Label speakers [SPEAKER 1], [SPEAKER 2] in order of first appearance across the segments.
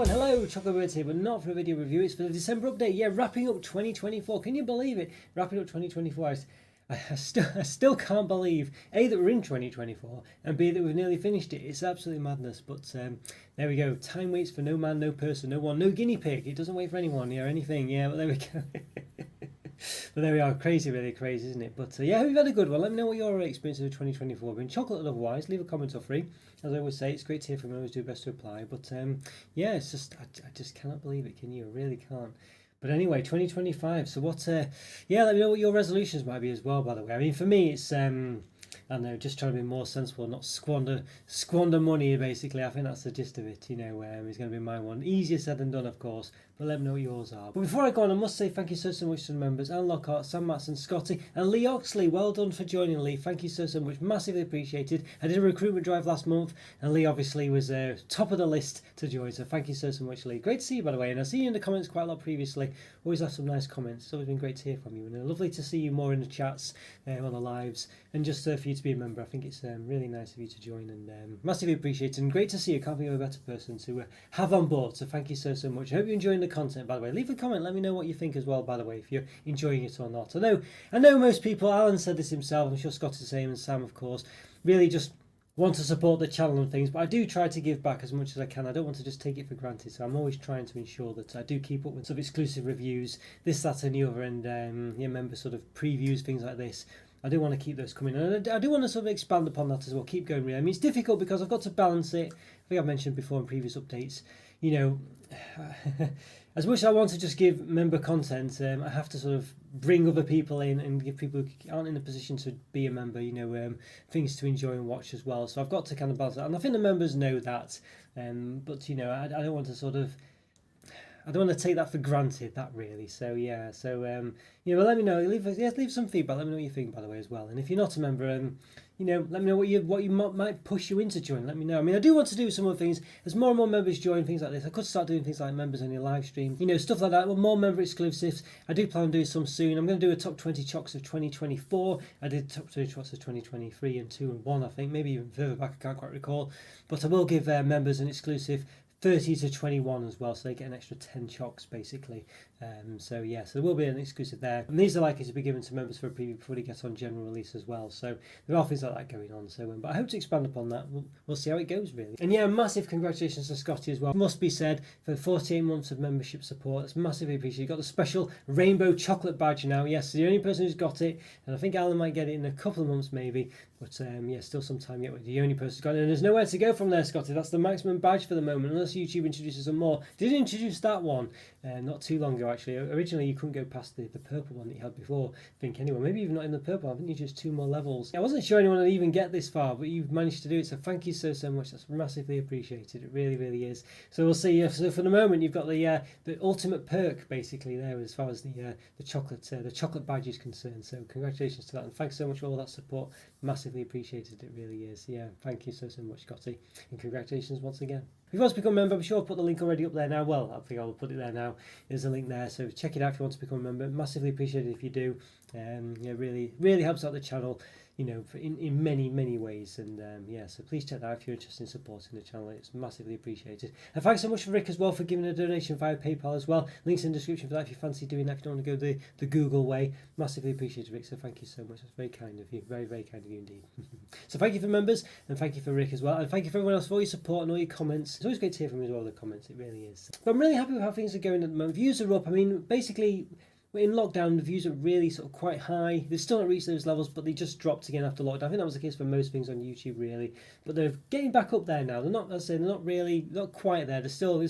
[SPEAKER 1] Hello, Chocolo here, but not for a video review, it's for the December update. Yeah, wrapping up 2024. Can you believe it? Wrapping up 2024. I still can't believe, A, that we're in 2024, and B, that we've nearly finished it. It's absolutely madness, but there we go. Time waits for no man, no person, no one, no guinea pig. It doesn't wait for anyone, or anything. Yeah, but there we go. But there we are. Crazy, really crazy, isn't it? But yeah, we've had a good one. Let me know what your experience of 2024 has been. Chocolate otherwise, leave a comment or free. As I always say, it's great to hear from you. I always do best to reply. But yeah, it's just, I just cannot believe it, can you? I really can't. But anyway, 2025. So what, yeah, let me know what your resolutions might be as well, by the way. I mean, for me, it's, I don't know, just trying to be more sensible, not squander money, basically. I think that's the gist of it, you know. It's going to be my one. Easier said than done, of course, but let me know what yours are. But before I go on, I must say thank you so much to the members, Alan Lockhart, Sam Matson, Scotty, and Lee Oxley. Well done for joining, Lee. Thank you so much. Massively appreciated. I did a recruitment drive last month, and Lee obviously was top of the list to join, so thank you so much, Lee. Great to see you, by the way, and I've seen you in the comments quite a lot previously. Always have some nice comments. It's always been great to hear from you, and lovely to see you more in the chats, on the lives, and just for you to be a member. I think it's really nice of you to join, and massively appreciated, and great to see you. Can't think of a better person to have on board, so thank you so much. I hope you're enjoying the content, by the way. Leave a comment, let me know what you think as well, by the way, if you're enjoying it or not. I know most people, Alan said this himself, I'm sure Scott's the same, and Sam, of course, really just want to support the channel and things, but I do try to give back as much as I can. I don't want to just take it for granted, so I'm always trying to ensure that I do keep up with some exclusive reviews, this, that and the other, and yeah, member sort of previews, things like this. I do want to keep those coming, and I do want to sort of expand upon that as well, keep going really. I mean, it's difficult because I've got to balance it. I think I've mentioned before in previous updates, you know, as much as I want to just give member content, I have to sort of bring other people in and give people who aren't in a position to be a member, you know, things to enjoy and watch as well. So I've got to kind of balance that, and I think the members know that, but you know, I don't want to sort of, I don't want to take that for granted, that really. So yeah, so you know, let me know. Leave some feedback. Let me know what you think, by the way, as well. And if you're not a member, you know, let me know what you might push you into join. Let me know. I mean, I do want to do some other things as more and more members join, things like this. I could start doing things like members only live stream, you know, stuff like that. Well, more member exclusives. I do plan on doing some soon. I'm going to do a top 20 chocks of 2024. I did top 20 chocks of 2023 and 2 and 1, I think, maybe even further back. I can't quite recall, but I will give members an exclusive 30 to 21 as well, so they get an extra 10 chocks basically. So yeah, so there will be an exclusive there, and these are likely to be given to members for a preview before they get on general release as well. So there are things like that going on. So but I hope to expand upon that. We'll see how it goes really. And yeah, massive congratulations to Scotty as well. Must be said, for 48 months of membership support. That's massively appreciated. You got the special rainbow chocolate badge now. Yes, the only person who's got it, and I think Alan might get it in a couple of months maybe. But yeah, still some time yet with the only person who's got it. And there's nowhere to go from there, Scotty. That's the maximum badge for the moment, unless YouTube introduces some more. Did introduce that one not too long ago, actually. Originally, you couldn't go past the purple one that you had before. I think anyway, maybe even not in the purple. I think you just 2 more levels. I wasn't sure anyone would even get this far, but you've managed to do it. So thank you so much. That's massively appreciated. It really is. So we'll see. So for the moment, you've got the ultimate perk basically there as far as the chocolate badge is concerned. So congratulations to that, and thanks so much for all that support. Massively appreciated. It really is. Yeah, thank you so much, Scotty, and congratulations once again. If you want to become a member, I'm sure I'll put the link already up there now. Well, I think I'll put it there now. There's a link there, so check it out if you want to become a member. Massively appreciated if you do. Yeah, really helps out the channel, you know, in many ways. And yeah, so please check that out if you're interested in supporting the channel. It's massively appreciated. And thanks so much for Rick as well for giving a donation via PayPal as well. Links in the description for that if you fancy doing that, if you don't want to go the Google way. Massively appreciated, Rick, so thank you so much. That's very kind of you. Very kind of you indeed. So thank you for members, and thank you for Rick as well, and thank you for everyone else for all your support and all your comments. It's always great to hear from you as well, the comments. It really is. But I'm really happy with how things are going at the moment. Views are up. I mean, basically, in lockdown, the views are really sort of quite high. They've still not reached those levels, but they just dropped again after lockdown. I think that was the case for most things on YouTube, really. But they're getting back up there now. They're not, as I say, they're not quite there. There's still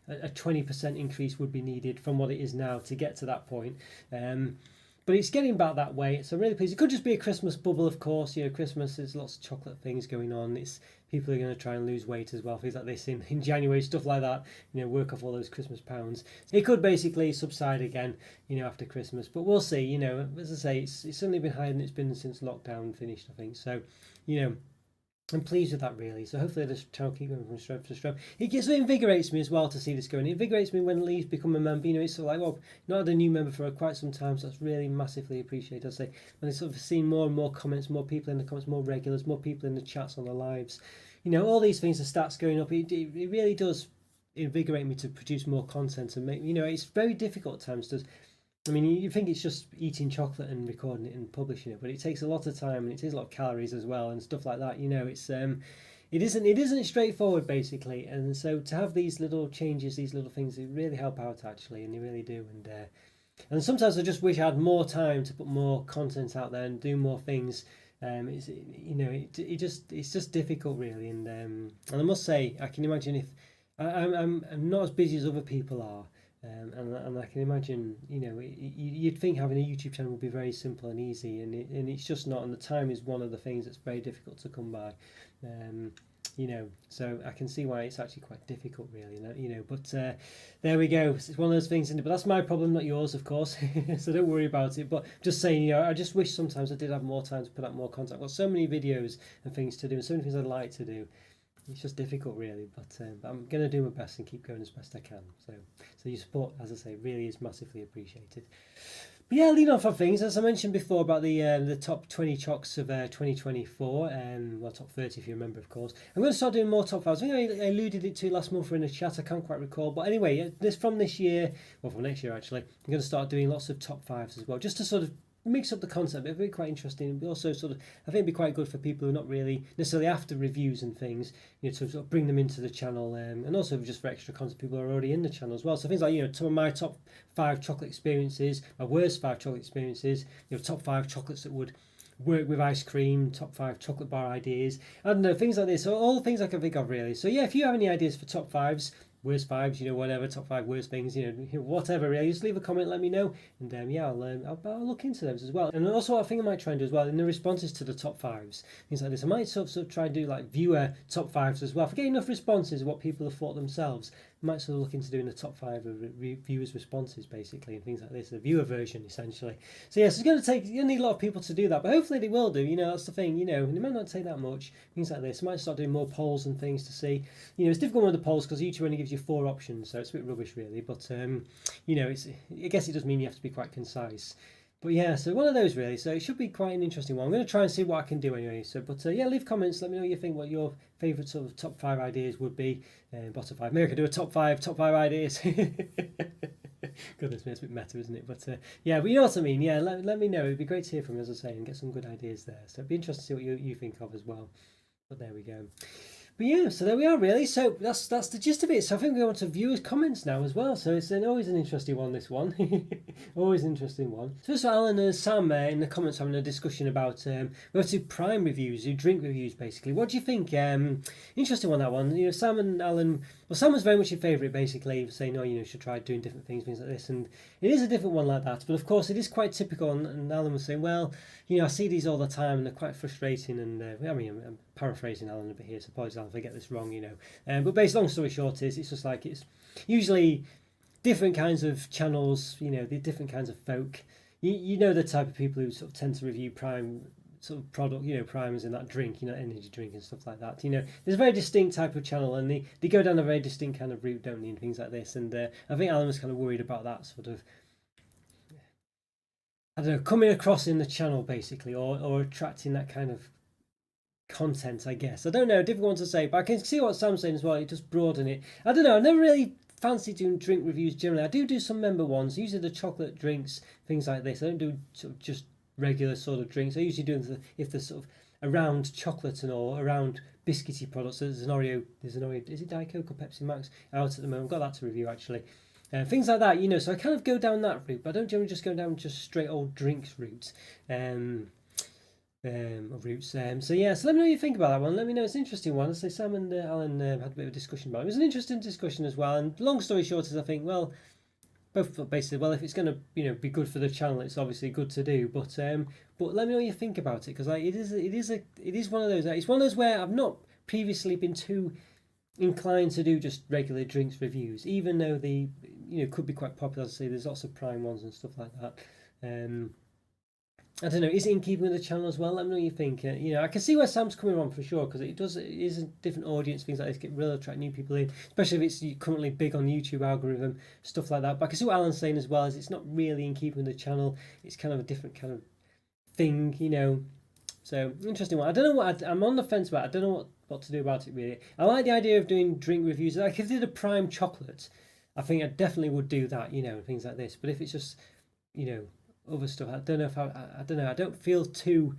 [SPEAKER 1] a 20% increase would be needed from what it is now to get to that point. But it's getting back that way, so I'm really pleased. It could just be a Christmas bubble, of course. You know, Christmas, there's lots of chocolate things going on. It's people are going to try and lose weight as well, things like this in January, stuff like that. You know, work off all those Christmas pounds. It could basically subside again, you know, after Christmas. But we'll see. You know, as I say, it's certainly been higher than it's been since lockdown finished, I think. So, you know, I'm pleased with that really. So hopefully this channel keep going from strength to strength. It invigorates me as well to see this going. It invigorates me when Lee's become a member. You know, it's sort of like, well, not had a new member for quite some time, so that's really massively appreciated. I'd say when I sort of seen more and more comments, more people in the comments, more regulars, more people in the chats on the lives. You know, all these things, the stats going up. It really does invigorate me to produce more content and make, it's very difficult at times to. I mean, you think it's just eating chocolate and recording it and publishing it, but it takes a lot of time and it takes a lot of calories as well and stuff like that. It isn't straightforward basically, and so to have these little changes, these little things, they really help out actually, and they really do. And sometimes I just wish I had more time to put more content out there and do more things. It's just difficult really, and I must say I can imagine if I'm not as busy as other people are. And I can imagine, you'd think having a YouTube channel would be very simple and easy, and it's just not. And the time is one of the things that's very difficult to come by. So I can see why it's actually quite difficult, really. But there we go. It's one of those things, but that's my problem, not yours, of course. So don't worry about it. But just saying, I just wish sometimes I did have more time to put out more content. I've got so many videos and things to do, and so many things I'd like to do. It's just difficult, really, but I'm going to do my best and keep going as best I can. So your support, as I say, really is massively appreciated. But yeah, leading off on things, as I mentioned before about the top 20 chocks of 2024, well, top 30 if you remember, of course. I'm going to start doing more top 5s. I think I alluded it to last month in a chat, I can't quite recall. But anyway, from this year, well, from next year actually, I'm going to start doing lots of top 5s as well, just to sort of mix up the concept. It'll be quite interesting, and also sort of, I think it'd be quite good for people who are not really necessarily after reviews and things, to sort of bring them into the channel, and also just for extra content, people are already in the channel as well. So things like, some of my top 5 chocolate experiences, my worst 5 chocolate experiences, top 5 chocolates that would work with ice cream, top 5 chocolate bar ideas, I don't know, things like this. So all the things I can think of really. So yeah, if you have any ideas for top 5s, worst 5s, whatever, top 5 worst things, whatever really, just leave a comment, let me know, and I'll look into those as well. And also I think I might try and do as well in the responses to the top 5s, things like this, I might sort of try and do like viewer top 5s as well. If I get enough responses of what people have thought themselves, I might sort of look into doing the top 5 of viewers' responses basically, and things like this, a viewer version essentially. So yes, you're going to need a lot of people to do that, but hopefully they will do, that's the thing, and it might not take that much, things like this. I might start doing more polls and things to see, it's difficult with the polls because YouTube only gives you 4 options, so it's a bit rubbish really, but I guess it does mean you have to be quite concise. But yeah, so one of those really, so it should be quite an interesting one. I'm going to try and see what I can do anyway. So, but yeah, leave comments, let me know what you think, what your favourite sort of top 5 ideas would be, bottom 5. Maybe I could do a top 5 ideas. Goodness me, it's a bit meta, isn't it? But yeah, but you know what I mean. Yeah, let me know. It'd be great to hear from you, as I say, and get some good ideas there. So it'd be interesting to see what you think of as well. But there we go. But yeah, so there we are really. So that's the gist of it. So I think we go on to viewers' comments now as well. So it's always an interesting one, this one. Always an interesting one. So first of all, Alan and Sam in the comments having a discussion about we have to prime reviews, do drink reviews basically. What do you think? Interesting one, that one. Sam and Alan, well, Sam was very much your favourite basically, saying, you should try doing different things like this. And it is a different one like that. But of course, it is quite typical. And Alan was saying, well, I see these all the time and they're quite frustrating. And I'm paraphrasing Alan a bit here, so apologies if I get this wrong, but based, long story short, it's just like it's usually different kinds of channels, the different kinds of folk. The type of people who sort of tend to review prime sort of product, primers in that drink, energy drink and stuff like that. There's a very distinct type of channel, and they go down a very distinct kind of route, don't they, and things like this. And I think Alan was kind of worried about that sort of, I don't know, coming across in the channel basically, or attracting that kind of content, I guess. I don't know, difficult one to say, but I can see what Sam's saying as well. You just broaden it. I don't know, I never really fancy doing drink reviews generally. I do some member ones, usually the chocolate drinks, things like this. I don't do sort of just regular sort of drinks. I usually do them if they're sort of around chocolate and all, around biscuity products. So there's an Oreo, is it Diet Coke or Pepsi Max out at the moment? I've got that to review actually. Things like that, so I kind of go down that route, but I don't generally just go down just straight old drinks route. Of routes. So yeah, so let me know what you think about that one. Let me know, it's an interesting one. I say Sam and Alan had a bit of a discussion about it. It was an interesting discussion as well. And long story short is, I think, well, both basically, well, if it's going to be good for the channel, it's obviously good to do. But let me know what you think about it, because it is one of those. It's one of those where I've not previously been too inclined to do just regular drinks reviews, even though they could be quite popular. As I say, there's lots of prime ones and stuff like that. I don't know, is it in keeping with the channel as well? Let me know what you think. I can see where Sam's coming from for sure, because it is a different audience, things like this, really attract new people in, especially if it's currently big on the YouTube algorithm, stuff like that. But I can see what Alan's saying as well, is it's not really in keeping with the channel, it's kind of a different kind of thing, So interesting one. I don't know I'm on the fence about. I don't know what to do about it really. I like the idea of doing drink reviews. Like if they did a prime chocolate, I think I definitely would do that. Things like this. But if it's just other stuff, I don't know if I don't know. I don't feel too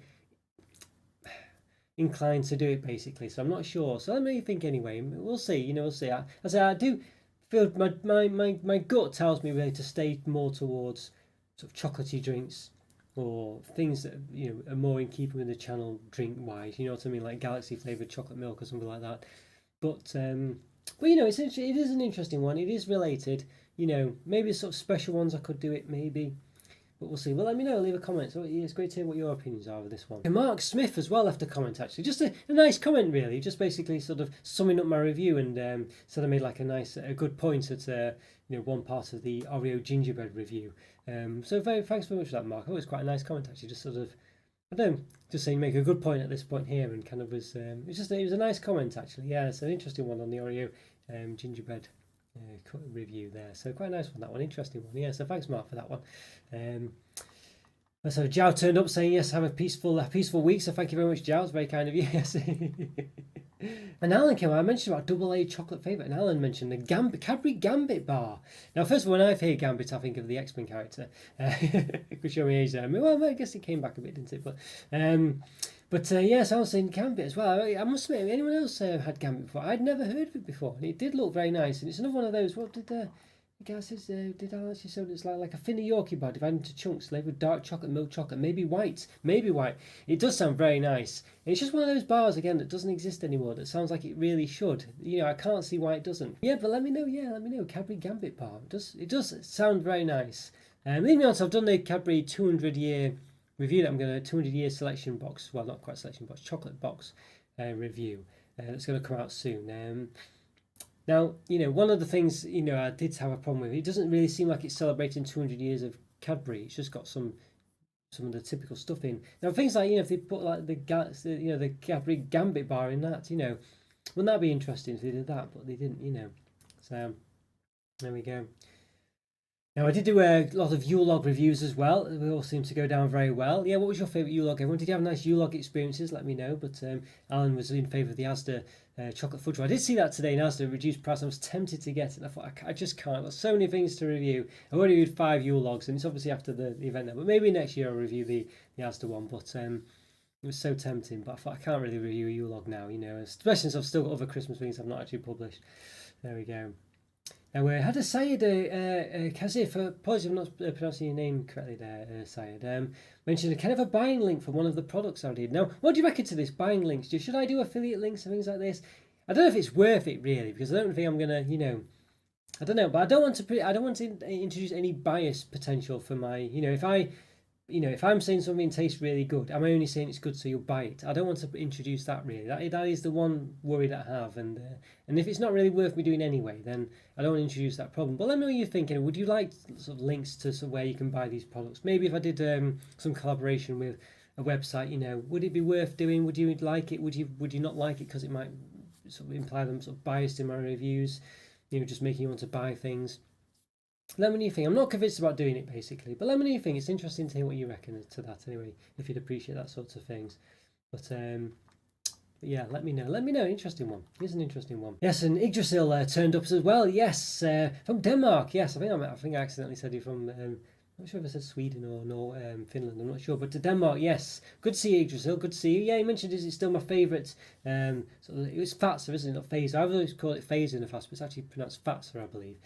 [SPEAKER 1] inclined to do it basically, so I'm not sure. So let me think anyway. We'll see. We'll see. I do feel my gut tells me really to stay more towards sort of chocolatey drinks or things that are more in keeping with the channel drink wise. You know what I mean, like galaxy flavored chocolate milk or something like that. But it is an interesting one. It is related. Maybe sort of special ones I could do it maybe. But we'll see. Well, let me know. Leave a comment. So it's great to hear what your opinions are of this one. And Mark Smith as well left a comment actually. Just a nice comment really. Just basically sort of summing up my review and said I made like a good point at one part of the Oreo gingerbread review. So thanks very much for that, Mark. Oh, it's quite a nice comment actually. Just sort of just saying make a good point at this point here and kind of was it was a nice comment actually. Yeah, it's an interesting one on the Oreo gingerbread review there, so quite a nice one, that one, interesting one. Yeah, so thanks Mark for that one. So Jow turned up saying yes, have a peaceful week, so thank you very much, Jow, it's very kind of you. Yes. And Alan came out, I mentioned about double A chocolate favourite, and Alan mentioned the Cadbury Gambit bar. Now first of all, when I hear Gambit I think of the X-Men character. Could show me age there. Well, I guess it came back a bit, didn't it? But yes, I was saying Gambit as well. I must admit, anyone else had Gambit before? I'd never heard of it before, and it did look very nice. And it's another one of those. What did the guy says? Did I actually say it's like a thinner Yorkie bar divided into chunks, flavored with dark chocolate, milk chocolate, maybe white. It does sound very nice. And it's just one of those bars again that doesn't exist anymore. That sounds like it really should. I can't see why it doesn't. Yeah, but let me know. Yeah, let me know. Cadbury Gambit bar. It does sound very nice. Leave me on. So I've done the Cadbury 200-year review that I'm going to 200-year selection box, well not quite selection box, chocolate box review that's going to come out soon. Now one of the things I did have a problem with, it doesn't really seem like it's celebrating 200 years of Cadbury. It's just got some of the typical stuff in. Now things like if they put like the Cadbury Gambit bar in that, wouldn't that be interesting if they did that? But they didn't, so there we go. Now I did do a lot of Yule log reviews as well. They all seem to go down very well. Yeah, what was your favourite Yule log? Everyone, did you have nice Yule log experiences? Let me know. But Alan was in favour of the Asda chocolate fudge. I did see that today in Asda, reduced price. I was tempted to get it. I thought I just can't. There's so many things to review. I've already reviewed 5 Yule logs, and it's obviously after the event now. But maybe next year I'll review the Asda one. But it was so tempting. But I thought I can't really review a Yule log now, especially since I've still got other Christmas things I've not actually published. There we go. Now we had a Syed Kazif, apologies if I'm not pronouncing your name correctly there, Syed, mentioned a kind of a buying link for one of the products I did. Now, what do you reckon to this, buying links? Should I do affiliate links and things like this? I don't know if it's worth it really, because I don't think I'm gonna, I don't know, but I don't want to introduce any bias potential for my, if I'm saying something tastes really good, I'm only saying it's good so you'll buy it. I don't want to introduce that really. That is the one worry that I have, and if it's not really worth me doing anyway, then I don't want to introduce that problem. But let me know what you're thinking. Would you like sort of links to where you can buy these products? Maybe if I did some collaboration with a website, would it be worth doing? Would you like it? Would you not like it because it might sort of imply them sort of biased in my reviews? Just making you want to buy things. Let me know your thing. I'm not convinced about doing it basically, but let me know your thing. It's interesting to hear what you reckon to that anyway, if you'd appreciate that sort of things. But yeah, let me know. Interesting one. Here's an interesting one. Yes, and Yggdrasil turned up as well. Yes, from Denmark. Yes, I think I accidentally said you from. I'm not sure if I said Sweden or Finland. I'm not sure, but to Denmark. Yes, good to see you, Yggdrasil. Good to see you. Yeah, you mentioned it's still my favourite. It was Fatser, isn't it? Not Phaser. I've always called it Phaser in the past, but it's actually pronounced Fatser, I believe.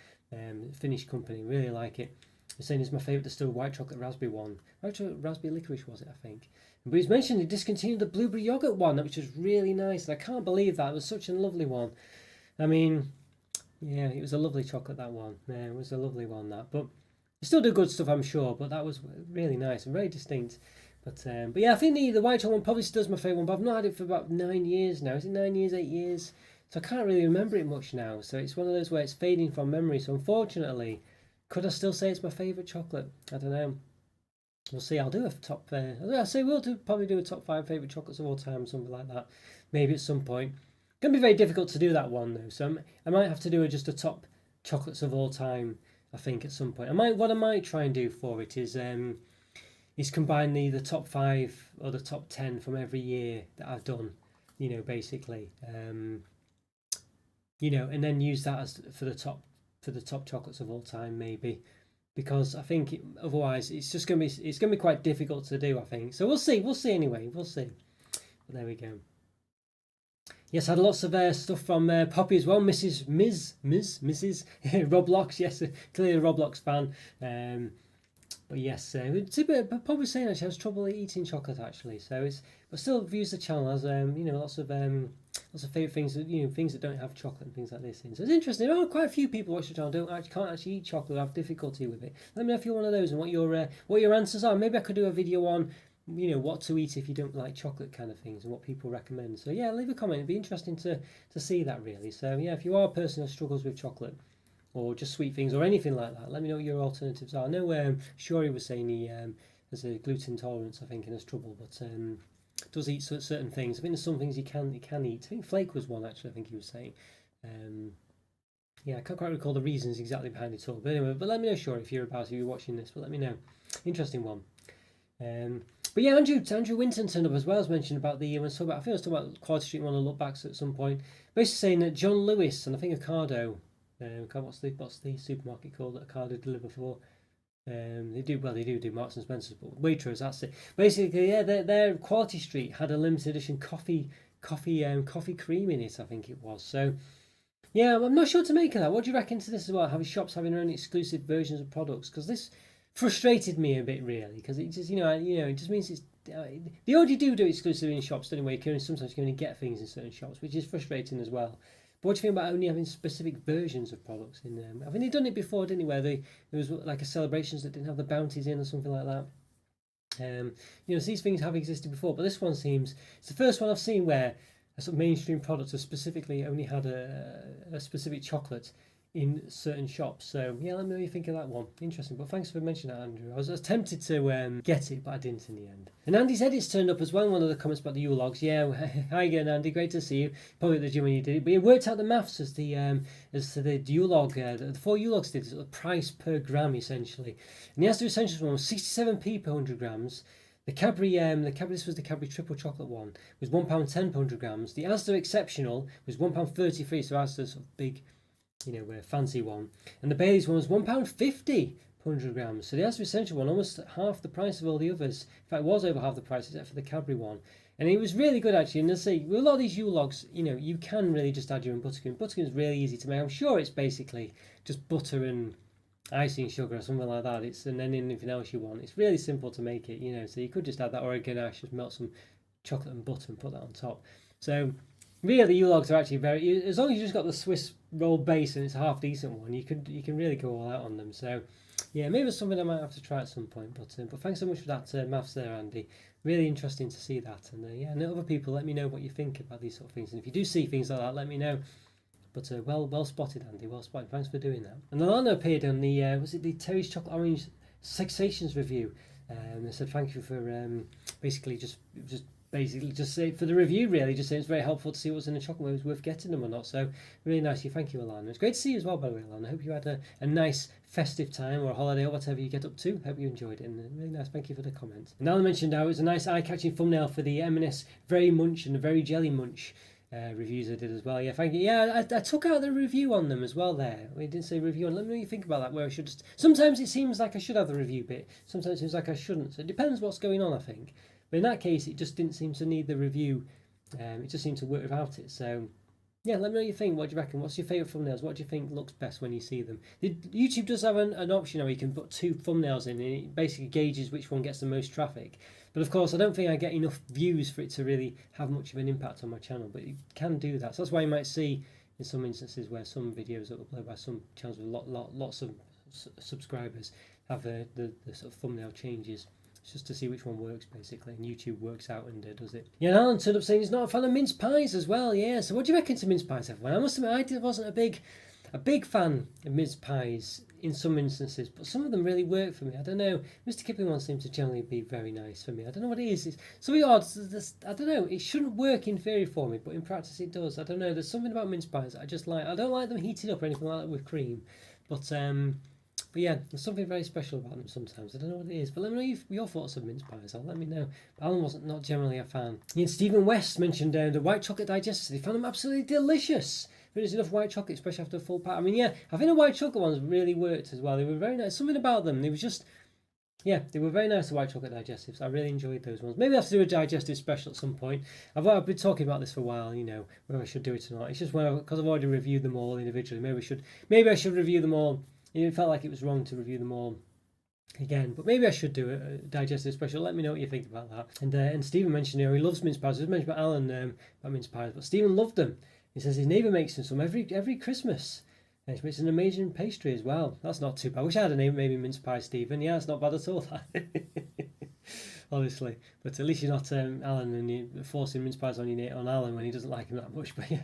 [SPEAKER 1] Finnish company, really like it. I'm saying it's my favourite distilled white chocolate raspberry one. White chocolate raspberry licorice was it, I think. But he's mentioned he discontinued the blueberry yogurt one, which was really nice. And I can't believe that. It was such a lovely one. I mean, yeah, it was a lovely chocolate, that one. Yeah, it was a lovely one, that. But they still do good stuff, I'm sure. But that was really nice and very distinct. But yeah, I think the white chocolate one probably still is my favourite one. But I've not had it for about 9 years now. Is it 9 years, 8 years? So I can't really remember it much now. So it's one of those where it's fading from memory. So unfortunately, could I still say it's my favourite chocolate? I don't know. We'll see. I'll do a top. I'll say probably do a top 5 favourite chocolates of all time, something like that. Maybe at some point. Gonna be very difficult to do that one though. So I might have to do just a top chocolates of all time. I think at some point. What I might try and do for it is is combine the top 5 or the top 10 from every year that I've done, basically, and then use that as for the top chocolates of all time, maybe, because I think otherwise it's gonna be quite difficult to do, I think. So we'll see anyway, we'll see. But there we go. Yes, I had lots of stuff from Poppy as well, Mrs. Roblox. Yes, clearly a Roblox fan. But yes, Poppy was saying that she has trouble eating chocolate actually. So but still views the channel as lots of favourite things, things that don't have chocolate and things like this. So it's interesting. Oh, quite a few people watch the channel can't actually eat chocolate, have difficulty with it. Let me know if you're one of those and what your answers are. Maybe I could do a video on what to eat if you don't like chocolate kind of things and what people recommend. So yeah, leave a comment. It'd be interesting to see that really. So yeah, if you are a person who struggles with chocolate or just sweet things or anything like that, let me know what your alternatives are. I know Shori was saying he has a gluten intolerance, I think, and has trouble, but does eat certain things. I think there's some things he can eat. I think flake was one actually, I think he was saying. Yeah, I can't quite recall the reasons exactly behind it all. But anyway, let me know, Shori, if you're watching this, but let me know. Interesting one. But yeah, Andrew Winton turned up as well, as mentioned about I think I was talking about Quad Street one of the look backs at some point. Basically saying that John Lewis and I think Ocado, what's the supermarket called that Ocado deliver for? They do Marks and Spencer's, but Waitrose, that's it. Basically, yeah, their Quality Street had a limited edition coffee cream in it, I think it was. So yeah, I'm not sure to make of that. What do you reckon to this as well? Having shops having their own exclusive versions of products, because this frustrated me a bit really, because it just it just means it's they already do exclusively in shops anyway. You can sometimes only get things in certain shops, which is frustrating as well. But what do you think about only having specific versions of products in them? I think they've done it before, didn't they? Where there was like a celebrations that didn't have the bounties in or something like that. So these things have existed before, but this one seems it's the first one I've seen where a sort of mainstream product has specifically only had a specific chocolate in certain shops. So yeah, let me know what you think of that one. Interesting. But thanks for mentioning that, Andrew. I was tempted to get it, but I didn't in the end. And Andy's edits turned up as well in one of the comments about the Yule logs. Yeah, hi again, Andy. Great to see you. Probably at the gym when you did it, but you worked out the maths as to the Yule log. The 4 Yule logs did sort of price per gram essentially, and the Asda Essentials one was 67p per 100 grams. The Cadbury, this was the Cadbury triple chocolate one, was £1.10 per 100 grams. The Asda Exceptional was £1.33, so Asda's sort of big, fancy one. And the Bailey's one was £1.50 per 100 grams. So the Asda Essential one almost half the price of all the others. In fact, it was over half the price except for the Cadbury one. And it was really good actually. And with a lot of these Yule logs, you can really just add your own buttercream. Buttercream is really easy to make. I'm sure it's basically just butter and icing sugar or something like that. And then anything else you want. It's really simple to make it, so you could just add that, or a ganache, just melt some chocolate and butter and put that on top. So really the Yule logs are actually very, as long as you just got the Swiss roll base and it's a half decent one, you can really go all out on them. So yeah, maybe it's something I might have to try at some point. But thanks so much for that maths there, Andy. Really interesting to see that. And and other people, let me know what you think about these sort of things. And if you do see things like that, let me know. But well spotted, Andy. Well spotted. Thanks for doing that. And Alana appeared on the was it the Terry's Chocolate Orange Sensations review. I said thank you for basically just say for the review. Really, just saying it's very helpful to see what's in the chocolate, whether it's worth getting them or not. So really nice. Thank you, Alana. It's great to see you as well, by the way, Alana. I hope you had a nice festive time or a holiday or whatever you get up to. Hope you enjoyed it. And really nice. Thank you for the comment. And Alan mentioned how it was a nice eye-catching thumbnail for the M&S Very Munch and the Very Jelly Munch reviews I did as well. Yeah, thank you. Yeah, I took out the review on them as well there. We didn't say review on. Let me know what you think about that. Where I should just sometimes it seems like I should have the review bit. Sometimes it seems like I shouldn't. So it depends what's going on, I think. But in that case, it just didn't seem to need the review. It just seemed to work without it. So yeah, let me know what you think. What do you reckon? What's your favourite thumbnails? What do you think looks best when you see them? YouTube does have an option where you can put 2 thumbnails in, and it basically gauges which one gets the most traffic. But of course, I don't think I get enough views for it to really have much of an impact on my channel. But you can do that. So that's why you might see in some instances where some videos that are uploaded by some channels with lots of subscribers have the sort of thumbnail changes. It's just to see which one works basically, and YouTube works out and does it. Yeah, and Alan turned up saying he's not a fan of mince pies as well. Yeah, so what do you reckon to mince pies, everyone? I must admit, I wasn't a big fan of mince pies in some instances, but some of them really work for me. I don't know. Mr. Kipling one seems to generally be very nice for me. I don't know what it is. It's something odd. I don't know. It shouldn't work in theory for me, but in practice it does. I don't know. There's something about mince pies that I just like. I don't like them heated up or anything like that with cream, but But yeah, there's something very special about them sometimes. I don't know what it is, but let me know your thoughts of mince pies. Let me know. But Alan wasn't not generally a fan. Yeah, Stephen West mentioned the white chocolate digestives. They found them absolutely delicious. There's enough white chocolate, especially after a full pack. I mean, yeah, I think the white chocolate ones really worked as well. They were very nice. Something about them. They was just, yeah, they were very nice, the white chocolate digestives. I really enjoyed those ones. Maybe I have to do a digestive special at some point. I've been talking about this for a while, whether I should do it or not. It's just because I've already reviewed them all individually. Maybe I should review them all. It felt like it was wrong to review them all again, but maybe I should do a digestive special. Let me know what you think about that. And Stephen mentioned he loves mince pies. I just mentioned about Alan about mince pies, but Stephen loved them. He says his neighbour makes them some every Christmas. And she makes an amazing pastry as well. That's not too bad. I wish I had a name, maybe mince pie Stephen. Yeah, it's not bad at all. Honestly, but at least you're not Alan and you're forcing mince pies on Alan when he doesn't like them that much. But yeah.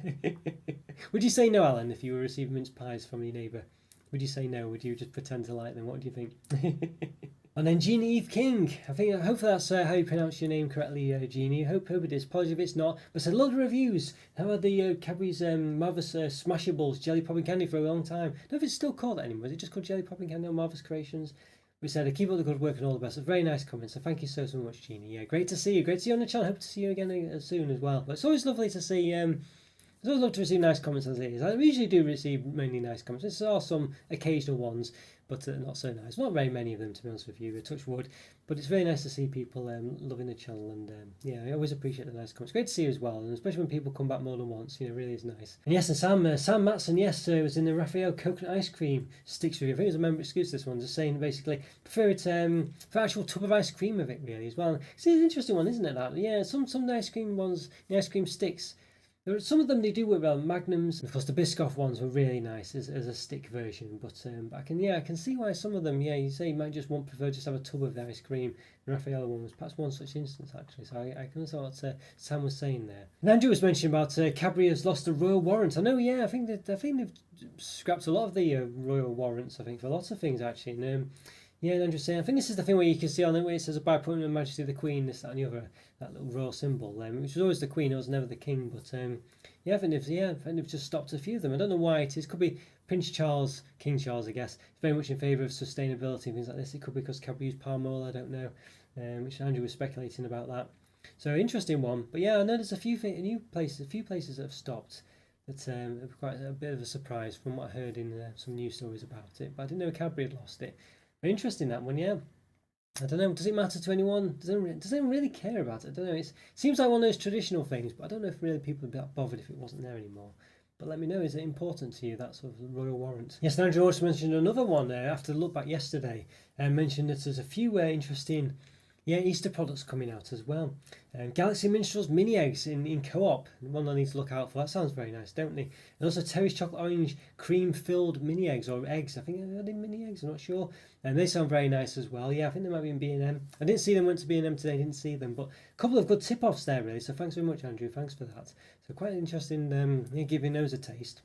[SPEAKER 1] Would you say no, Alan, if you were receiving mince pies from your neighbour? Would you say no? Would you just pretend to like them? What do you think? And then Jeannie Eve King. Hopefully that's how you pronounce your name correctly, Jeannie. Hope it is. Apologies if it's not. But it's a lot of reviews. How about the Cadbury's Marvellous Smashables Jelly Popping Candy for a long time? I don't know if it's still called that anymore. Is it just called Jelly Popping Candy on Marvellous Creations? We said, keep up the good work and all the best. A very nice comment. So thank you so much, Jeannie. Yeah, great to see you. Great to see you on the channel. Hope to see you again soon as well. But it's always lovely to see. It's always lovely to receive nice comments as it is. I usually do receive mainly nice comments. There are some occasional ones, but not so nice. Not very many of them, to be honest with you. Touch wood. But it's very nice to see people loving the channel, and yeah, I always appreciate the nice comments. Great to see you as well, and especially when people come back more than once. Really is nice. And yes, and Sam Matson, yes, was in the Raphael coconut ice cream sticks review. I think it was a member excuse this one, just saying basically prefer it for actual tub of ice cream of it really as well. It's an interesting one, isn't it? That yeah, some ice cream ones, the ice cream sticks. Some of them they do work well. Magnums, of course, the Biscoff ones were really nice as a stick version. But I can see why some of them. Yeah, you say you might just prefer just have a tub of the ice cream. The Raffaello one was perhaps one such instance actually. So I can understand what Sam was saying there. And Andrew was mentioning about Cadbury has lost the royal warrant. I know. Yeah, I think they've scrapped a lot of the royal warrants. I think for lots of things actually. And, yeah, I'm just saying. I think this is the thing where you can see on it where it says by appointment of Majesty of the Queen, this, that, and the other, that little royal symbol, which was always the Queen, it was never the King. But yeah, I think they've just stopped a few of them. I don't know why it is. Could be Prince Charles, King Charles, I guess. He's very much in favour of sustainability and things like this. It could be because Cadbury use palm oil. I don't know. Which Andrew was speculating about that. So interesting one. But yeah, I know there's a few places that have stopped. That's quite a bit of a surprise from what I heard in some news stories about it. But I didn't know Cadbury had lost it. Interesting that one, yeah. I don't know. Does it matter to anyone? Does anyone really care about it? I don't know. It seems like one of those traditional things, but I don't know if really people would be that bothered if it wasn't there anymore. But let me know, is it important to you, that sort of royal warrant? Yes, Andrew also mentioned another one after the look back yesterday, and mentioned that there's a few interesting Easter products coming out as well. Galaxy Minstrels mini eggs in co-op, one I need to look out for. That sounds very nice, don't they? And also Terry's chocolate orange cream filled mini eggs, or eggs. I think they're mini eggs. I'm not sure. And they sound very nice as well. Yeah, I think they might be in B&M. I didn't see them. Went to B&M today. Didn't see them, but a couple of good tip-offs there really. So thanks very much, Andrew. Thanks for that. So quite interesting. Giving those a taste.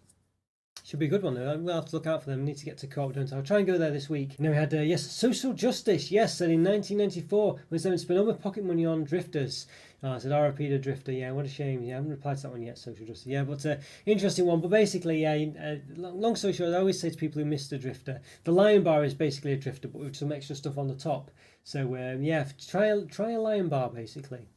[SPEAKER 1] Should be a good one though. We'll have to look out for them. Need to get to Co-op, don't I? I'll try and go there this week. And then we had Social Justice. Yes, said in 1994 was them spent all my pocket money on drifters. I said RIP the drifter. Yeah, what a shame. Yeah, I haven't replied to that one yet. Social Justice. Yeah, but interesting one. But basically, long story short, I always say to people who miss the drifter, the Lion Bar is basically a drifter, but with some extra stuff on the top. So yeah, try a Lion Bar basically.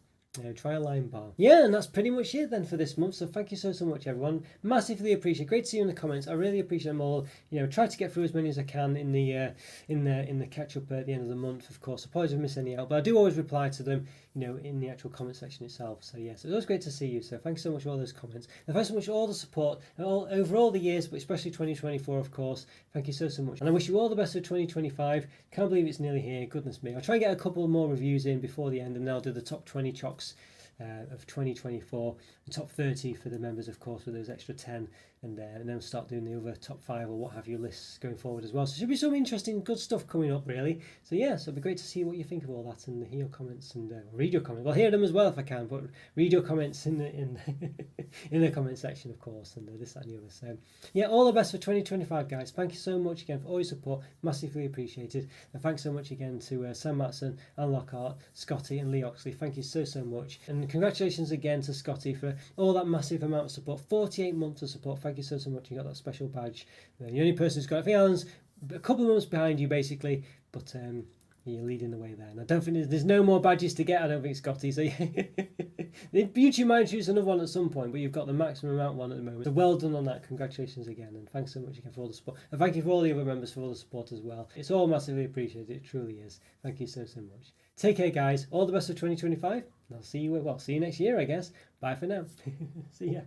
[SPEAKER 1] Try a Lion Bar. Yeah, and that's pretty much it then for this month. So thank you so much, everyone. Massively appreciate. Great to see you in the comments. I really appreciate them all. Try to get through as many as I can in the catch up at the end of the month. Of course, apologies if I miss any out, but I do always reply to them. In the actual comment section itself. So yes, it was great to see you. So thanks so much for all those comments. And thanks so much for all the support over all the years, but especially 2024, of course. Thank you so much. And I wish you all the best for 2025. Can't believe it's nearly here. Goodness me. I'll try and get a couple more reviews in before the end, and then I'll do the top 20 chocks of 2024, the top 30 for the members, of course, with those extra 10, and then we'll start doing the other top 5 or what have you lists going forward as well. So should be some interesting, good stuff coming up, really. So yeah, so it'll be great to see what you think of all that and hear your comments and read your comments. Well, hear them as well if I can, but read your comments in the comment section, of course, and this, that, and the other. So yeah, all the best for 2025, guys. Thank you so much again for all your support, massively appreciated. And thanks so much again to Sam Matson and Lockhart, Scotty and Lee Oxley. Thank you so much, and congratulations again to Scotty for all that massive amount of support. 48 months of support. Thank you so much. You got that special badge. The only person who's got it, I think Alan's a couple of months behind you basically, but you're leading the way there. And I don't think there's no more badges to get. I don't think, Scotty. So the beauty might choose another one at some point, but you've got the maximum amount one at the moment. So well done on that. Congratulations again, and thanks so much again for all the support. And thank you for all the other members for all the support as well. It's all massively appreciated. It truly is. Thank you so much. Take care, guys. All the best for 2025. I'll see you. Well, see you next year, I guess. Bye for now. See ya.